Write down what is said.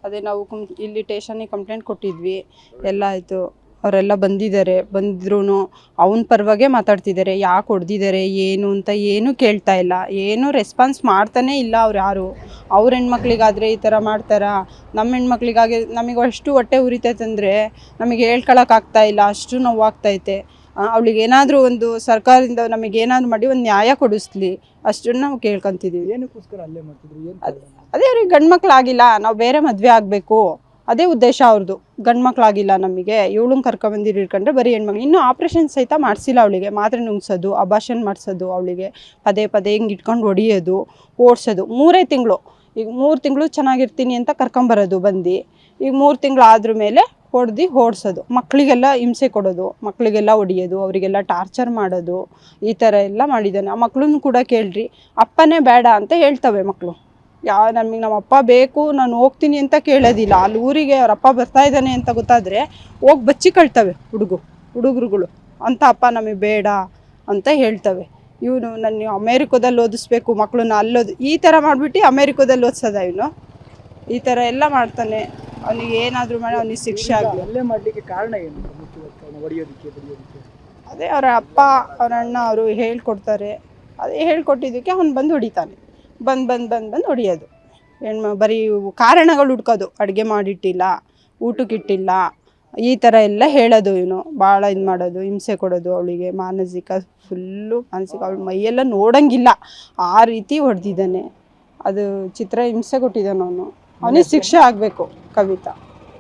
ಅದೇ ನಾವು ಇಲ್ಲಿ ಸ್ಟೇಷನಿಗೆ ಕಂಪ್ಲೇಂಟ್ ಕೊಟ್ಟಿದ್ವಿ, ಎಲ್ಲ ಆಯಿತು. ಅವರೆಲ್ಲ ಬಂದಿದ್ರು ಅವನ ಪರವಾಗೇ ಮಾತಾಡ್ತಿದ್ದಾರೆ. ಯಾಕೆ ಹೊಡೆದಿದ್ದಾರೆ ಏನು ಅಂತ ಏನೂ ಕೇಳ್ತಾ ಇಲ್ಲ, ಏನೂ ರೆಸ್ಪಾನ್ಸ್ ಮಾಡ್ತಾನೇ ಇಲ್ಲ ಅವ್ರು ಯಾರು. ಅವ್ರ ಹೆಣ್ಮಕ್ಳಿಗಾದರೆ ಈ ಥರ ಮಾಡ್ತಾರಾ? ನಮ್ಮ ಹೆಣ್ಮಕ್ಳಿಗಾಗಿ ನಮಗೆ ಅಷ್ಟು ಹೊಟ್ಟೆ ಉರಿತೈತಂದರೆ ನಮಗೆ ಹೇಳ್ಕೊಳಕ್ಕಾಗ್ತಾ ಇಲ್ಲ, ಅಷ್ಟು ನೋವಾಗ್ತೈತೆ. ಅವಳಿಗೆ ಏನಾದರೂ ಒಂದು ಸರ್ಕಾರದಿಂದ ನಮಗೇನಾದ್ರು ಮಾಡಿ ಒಂದು ನ್ಯಾಯ ಕೊಡಿಸ್ಲಿ, ಅಷ್ಟನ್ನು ನಾವು ಕೇಳ್ಕೊತಿದ್ದೀವಿ. ಏನಕ್ಕೋಸ್ಕರ ಅಲ್ಲೇ ಮಾಡ್ತಿದ್ರು? ಅದೇ ಅವ್ರಿಗೆ ಗಂಡು ಮಕ್ಕಳಾಗಿಲ್ಲ, ನಾವು ಬೇರೆ ಮದುವೆ ಆಗಬೇಕು, ಅದೇ ಉದ್ದೇಶ ಅವ್ರದ್ದು. ಗಂಡು ಮಕ್ಕಳಾಗಿಲ್ಲ ನಮಗೆ, ಇವಳನ್ನ ಕರ್ಕೊಂಬಂದಿರು ಇಟ್ಕೊಂಡ್ರೆ ಬರೀ ಹೆಣ್ಮಕ್ಳು. ಇನ್ನೂ ಆಪ್ರೇಷನ್ ಸಹಿತ ಮಾಡಿಸಿಲ್ಲ ಅವಳಿಗೆ. ಮಾತ್ರೆ ನುಂಗ್ಸೋದು, ಅಬಾಷನ್ ಮಾಡಿಸೋದು, ಅವಳಿಗೆ ಪದೇ ಪದೇ ಹಿಂಗೆ ಇಟ್ಕೊಂಡು ಹೊಡಿಯೋದು, ಓಡಿಸೋದು. 3 ತಿಂಗಳು, ಈಗ 3 ತಿಂಗಳು ಚೆನ್ನಾಗಿರ್ತೀನಿ ಅಂತ ಕರ್ಕೊಂಬರೋದು ಬಂದು, ಈಗ 3 ತಿಂಗಳು ಆದ್ರ ಮೇಲೆ ಹೊಡೆದು ಓಡಿಸೋದು, ಮಕ್ಕಳಿಗೆಲ್ಲ ಹಿಂಸೆ ಕೊಡೋದು, ಮಕ್ಕಳಿಗೆಲ್ಲ ಹೊಡಿಯೋದು, ಅವರಿಗೆಲ್ಲ ಟಾರ್ಚರ್ ಮಾಡೋದು, ಈ ಥರ ಎಲ್ಲ ಮಾಡಿದ್ದಾನೆ. ಆ ಮಕ್ಕಳನ್ನು ಕೂಡ ಕೇಳ್ರಿ, ಅಪ್ಪನೇ ಬೇಡ ಅಂತ ಹೇಳ್ತವೆ ಮಕ್ಕಳು. ನಮಗೆ ನಮ್ಮ ಅಪ್ಪ ಬೇಕು, ನಾನು ಹೋಗ್ತೀನಿ ಅಂತ ಕೇಳೋದಿಲ್ಲ. ಅಲ್ಲಿ ಊರಿಗೆ ಅವ್ರ ಅಪ್ಪ ಬರ್ತಾ ಇದ್ದಾನೆ ಅಂತ ಗೊತ್ತಾದರೆ ಹೋಗಿ ಬಚ್ಚಿಕೊಳ್ತವೆ ಹುಡುಗರುಗಳು ಅಂತ. ಅಪ್ಪ ನಮಗೆ ಬೇಡ ಅಂತ ಹೇಳ್ತವೆ. ಇವನು ನನ್ನ ಅಮೇರಿಕದಲ್ಲಿ ಓದಿಸ್ಬೇಕು ಮಕ್ಕಳನ್ನ, ಈ ಥರ ಮಾಡಿಬಿಟ್ಟು ಅಮೇರಿಕದಲ್ಲಿ ಓದಿಸೋದ ಇವನು. ಈ ಥರ ಎಲ್ಲ ಮಾಡ್ತಾನೆ. ಅವನಿಗೆ ಏನಾದರೂ ಮಾಡಿ ಅವನಿಗೆ ಶಿಕ್ಷೆ ಆಗಲಿ. ಅಲ್ಲೇ ಮಾಡಲಿಕ್ಕೆ ಕಾರಣ ಏನು? ಹೊಡೆಯೋದಕ್ಕೆ ಅದೇ ಅವರ ಅಪ್ಪ ಅವ್ರ ಅಣ್ಣ ಅವರು ಹೇಳ್ಕೊಡ್ತಾರೆ. ಅದೇ ಹೇಳ್ಕೊಟ್ಟಿದ್ದಕ್ಕೆ ಅವ್ನು ಬಂದು ಹೊಡಿತಾನೆ. ಬಂದು ಹೊಡಿಯೋದು. ಬರೀ ಕಾರಣಗಳು ಹುಡ್ಕೋದು, ಅಡುಗೆ ಮಾಡಿಟ್ಟಿಲ್ಲ, ಊಟಕ್ಕಿಟ್ಟಿಲ್ಲ, ಈ ಥರ ಎಲ್ಲ ಹೇಳೋದು. ಇವನು ಭಾಳ ಇದು ಮಾಡೋದು, ಹಿಂಸೆ ಕೊಡೋದು, ಅವಳಿಗೆ ಫುಲ್ಲು ಮಾನಸಿಕ. ಅವಳ ಮೈಯೆಲ್ಲ ನೋಡೋಂಗಿಲ್ಲ ಆ ರೀತಿ ಹೊಡೆದಿದ್ದಾನೆ. ಅದು ಚಿತ್ರ ಹಿಂಸೆ ಕೊಟ್ಟಿದ್ದಾನೆ ಅವನು. ಅವನಿಗೆ ಶಿಕ್ಷೆ ಆಗಬೇಕು. ಕವಿತಾ